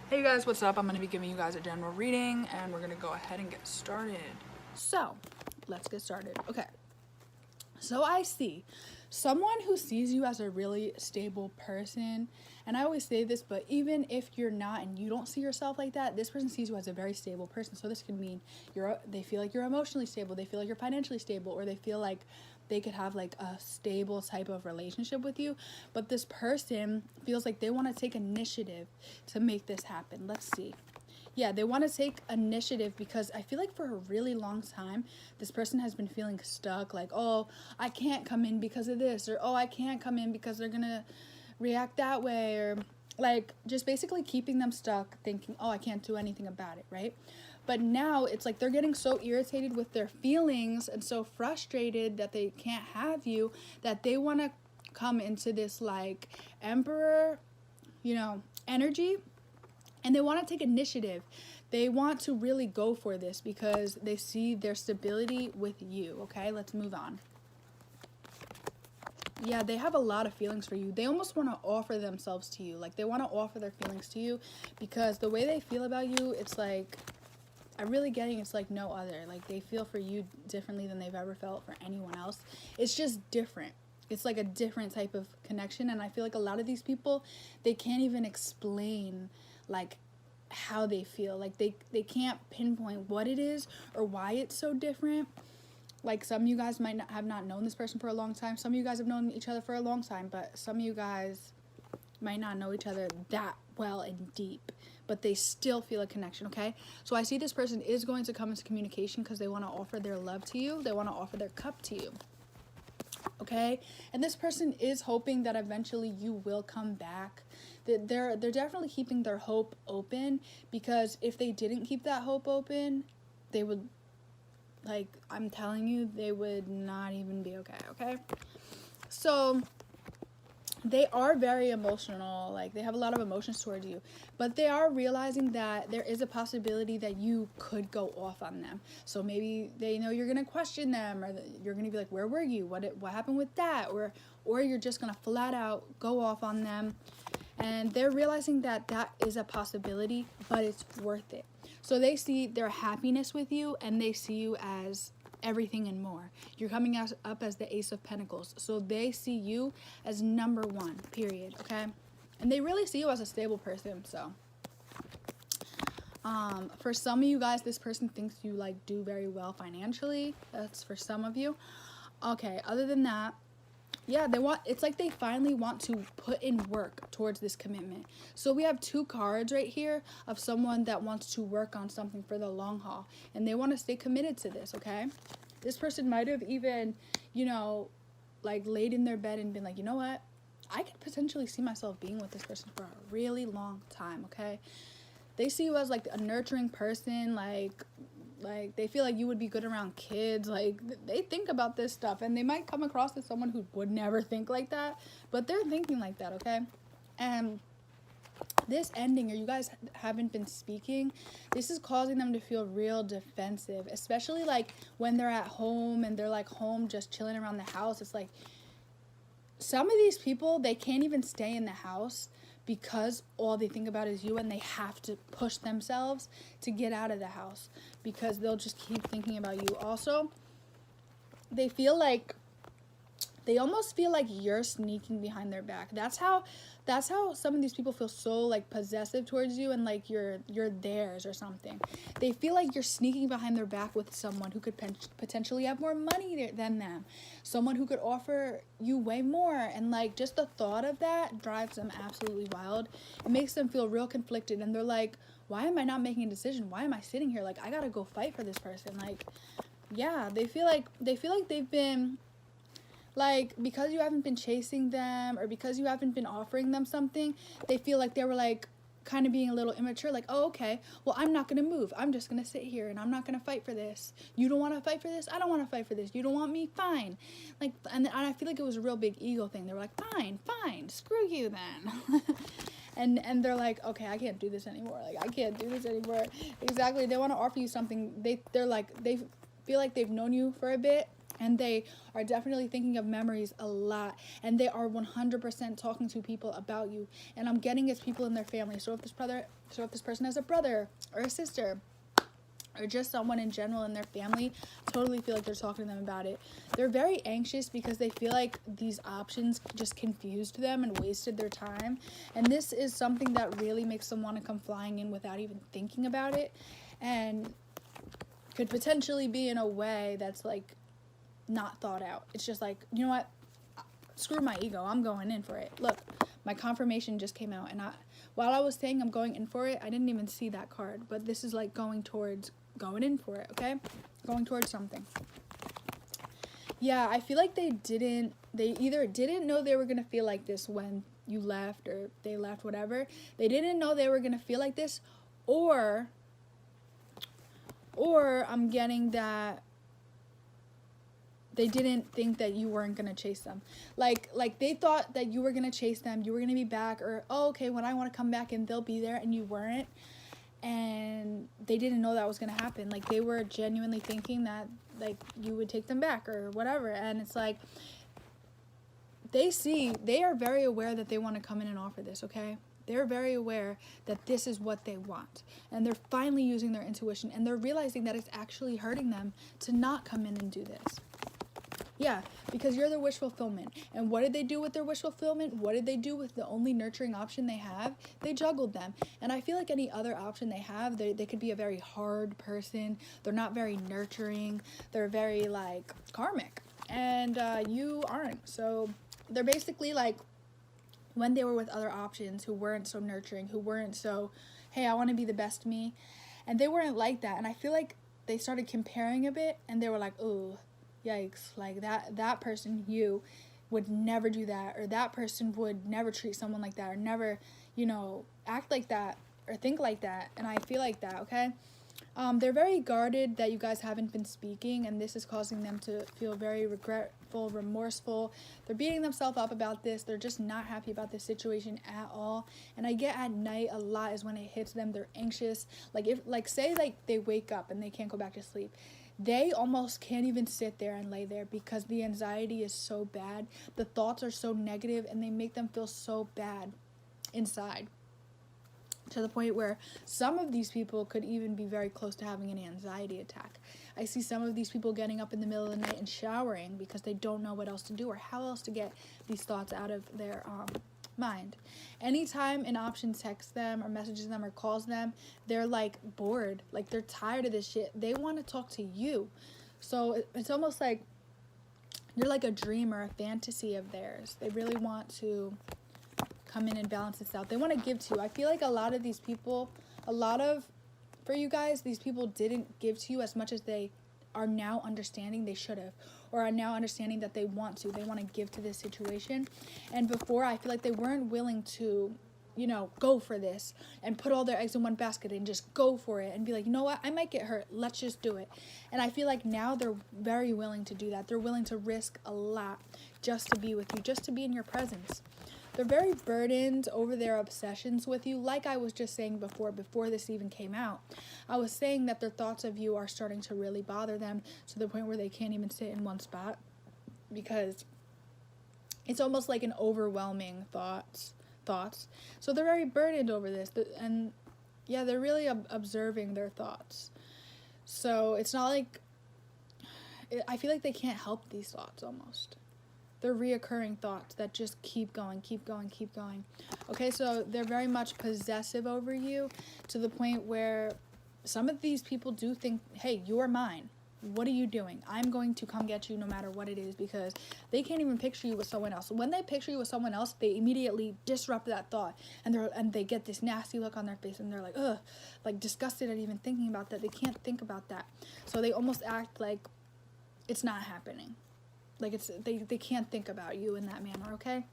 Hey you guys, what's up? I'm going to be giving you guys a general reading and we're going to go ahead and get started. So, let's get started. Okay. So I see someone who sees you as a really stable person, and I always say this, but even if you're not and you don't see yourself like that, this person sees you as a very stable person. So this could mean they feel like you're emotionally stable, they feel like you're financially stable, or they feel like they could have like a stable type of relationship with you. But this person feels like they want to take initiative to make this happen. Let's see. Yeah, they want to take initiative because I feel like for a really long time, this person has been feeling stuck. Like, oh, I can't come in because of this, or oh, I can't come in because they're going to react that way, or like just basically keeping them stuck thinking, oh, I can't do anything about it, right? But now it's like they're getting so irritated with their feelings and so frustrated that they can't have you that they want to come into this like emperor, energy, and they want to take initiative. They want to really go for this because they see their stability with you. Okay, let's move on. Yeah, they have a lot of feelings for you. They almost want to offer themselves to you. Like they want to offer their feelings to you because the way they feel about you, it's like, I'm really getting it's like no other. Like they feel for you differently than they've ever felt for anyone else. It's just different. It's like a different type of connection, and I feel like a lot of these people, they can't even explain like how they feel. Like they can't pinpoint what it is or why it's so different. Like some of you guys might not have known this person for a long time. Some of you guys have known each other for a long time, but some of you guys might not know each other that well and deep, but they still feel a connection. Okay, so I see this person is going to come into communication because they want to offer their love to you. They want to offer their cup to you. Okay, and this person is hoping that eventually you will come back. They're definitely keeping their hope open, because if they didn't keep that hope open, they would, like, I'm telling you, they would not even be okay. So they are very emotional. Like they have a lot of emotions towards you, but they are realizing that there is a possibility that you could go off on them. So maybe they know you're gonna question them, or you're gonna be like, where were you, what happened with that, or you're just gonna flat out go off on them. And they're realizing that that is a possibility, but it's worth it. So they see their happiness with you, and they see you as everything and more. You're coming up as the Ace of Pentacles. So they see you as number one, period, okay? And they really see you as a stable person. So for some of you guys, this person thinks you like do very well financially. That's for some of you. Okay, other than that, yeah, it's like they finally want to put in work towards this commitment. So we have two cards right here of someone that wants to work on something for the long haul, and they want to stay committed to this, okay? This person might have even, like laid in their bed and been like, you know what? I could potentially see myself being with this person for a really long time, okay? They see you as like a nurturing person, like they feel like you would be good around kids. Like they think about this stuff, and they might come across as someone who would never think like that, but they're thinking like that, okay? And this ending, or you guys haven't been speaking, this is causing them to feel real defensive, especially like when they're at home and they're like home just chilling around the house. It's like some of these people, they can't even stay in the house because all they think about is you, and they have to push themselves to get out of the house because they'll just keep thinking about you. Also, they almost feel like you're sneaking behind their back. That's how some of these people feel so like possessive towards you, and like you're theirs or something. They feel like you're sneaking behind their back with someone who could potentially have more money than them, someone who could offer you way more, and like just the thought of that drives them absolutely wild. It makes them feel real conflicted, and they're like, why am I not making a decision? Why am I sitting here? Like I gotta go fight for this person. Like, yeah, they feel like they've been, like, because you haven't been chasing them, or because you haven't been offering them something, they feel like they were like kind of being a little immature. Like, oh, okay, well, I'm not gonna move, I'm just gonna sit here and I'm not gonna fight for this. You don't want to fight for this, I don't want to fight for this. You don't want me, fine. Like, and I feel like it was a real big ego thing. They were like, fine, screw you then. and they're like, okay, I can't do this anymore. Like, I can't do this anymore. Exactly. They want to offer you something. They feel like they've known you for a bit, And they are definitely thinking of memories a lot. And they are 100% talking to people about you. And I'm getting it's people in their family. So if this person has a brother or a sister, or just someone in general in their family, totally feel like they're talking to them about it. They're very anxious because they feel like these options just confused them and wasted their time. And this is something that really makes them want to come flying in without even thinking about it. And could potentially be in a way that's like not thought out. It's just like, you know what, screw my ego, I'm going in for it. Look, my confirmation just came out, and while I was saying I'm going in for it, I didn't even see that card, but this is like going in for it, okay? Going towards something. Yeah, I feel like they either didn't know they were gonna feel like this when you left, or they left, whatever. They didn't know they were gonna feel like this, or I'm getting that they didn't think that you weren't going to chase them. Like they thought that you were going to chase them, you were going to be back, or, oh, okay, when I want to come back and they'll be there, and you weren't. And they didn't know that was going to happen. Like, they were genuinely thinking that, like, you would take them back or whatever. And it's like, they are very aware that they want to come in and offer this, okay? They're very aware that this is what they want. And they're finally using their intuition, and they're realizing that it's actually hurting them to not come in and do this. Yeah, because you're their wish fulfillment. And what did they do with their wish fulfillment? What did they do with the only nurturing option they have? They juggled them. And I feel like any other option they have, they could be a very hard person. They're not very nurturing. They're very, like, karmic. And you aren't. So they're basically, like, when they were with other options who weren't so nurturing, who weren't so, hey, I want to be the best me. And they weren't like that. And I feel like they started comparing a bit, and they were like, ooh, yikes, like that person, you would never do that, or that person would never treat someone like that, or never, act like that or think like that. And I feel like that, okay? They're very guarded that you guys haven't been speaking, and this is causing them to feel very regretful, remorseful. They're beating themselves up about this. They're just not happy about this situation at all. And I get at night a lot is when it hits them, they're anxious. Say they wake up and they can't go back to sleep. They almost can't even sit there and lay there because the anxiety is so bad. The thoughts are so negative, and they make them feel so bad inside, to the point where some of these people could even be very close to having an anxiety attack. I see some of these people getting up in the middle of the night and showering because they don't know what else to do or how else to get these thoughts out of their mind. Anytime an option texts them or messages them or calls them, they're like bored, like they're tired of this shit. They want to talk to you. So it's almost like you're like a dream or a fantasy of theirs. They really want to come in and balance this out. They want to give to you. I feel like a lot of these people, for you guys, these people didn't give to you as much as they are now understanding they should have, or are now understanding that they want to give to this situation. And before, I feel like they weren't willing to, go for this and put all their eggs in one basket and just go for it and be like, you know what, I might get hurt, let's just do it. And I feel like now they're very willing to do that. They're willing to risk a lot just to be with you, just to be in your presence. They're very burdened over their obsessions with you. Like I was just saying before this even came out, I was saying that their thoughts of you are starting to really bother them to the point where they can't even sit in one spot, because it's almost like an overwhelming thoughts. So they're very burdened over this, and yeah, they're really observing their thoughts. So it's not like, I feel like they can't help these thoughts almost. They're reoccurring thoughts that just keep going. Okay, so they're very much possessive over you to the point where some of these people do think, hey, you're mine. What are you doing? I'm going to come get you no matter what it is, because they can't even picture you with someone else. When they picture you with someone else, they immediately disrupt that thought, and they get this nasty look on their face, and they're like, ugh, like disgusted at even thinking about that. They can't think about that. So they almost act like it's not happening. Like they can't think about you in that manner, okay?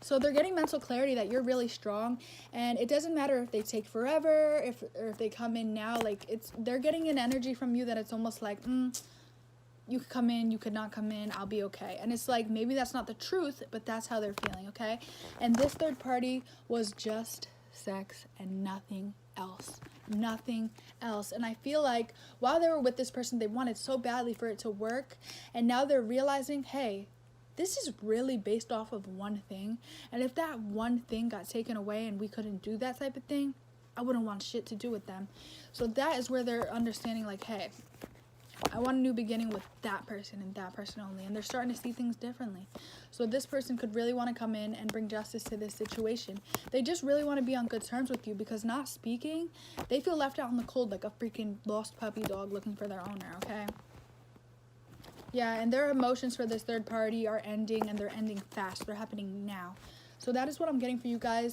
So they're getting mental clarity that you're really strong, and it doesn't matter if they take forever, or if they come in now. Like, they're getting an energy from you that it's almost like, you could come in, you could not come in, I'll be okay. And it's like, maybe that's not the truth, but that's how they're feeling, okay? And this third party was just sex, and nothing else. Nothing else. And I feel like while they were with this person, they wanted so badly for it to work, and now they're realizing, hey, this is really based off of one thing, and if that one thing got taken away and we couldn't do that type of thing, I wouldn't want shit to do with them. So that is where they're understanding, like, hey, I want a new beginning with that person and that person only. And they're starting to see things differently. So this person could really want to come in and bring justice to this situation. They just really want to be on good terms with you, because not speaking, they feel left out in the cold like a freaking lost puppy dog looking for their owner, okay? Yeah, and their emotions for this third party are ending, and they're ending fast. They're happening now. So that is what I'm getting for you guys.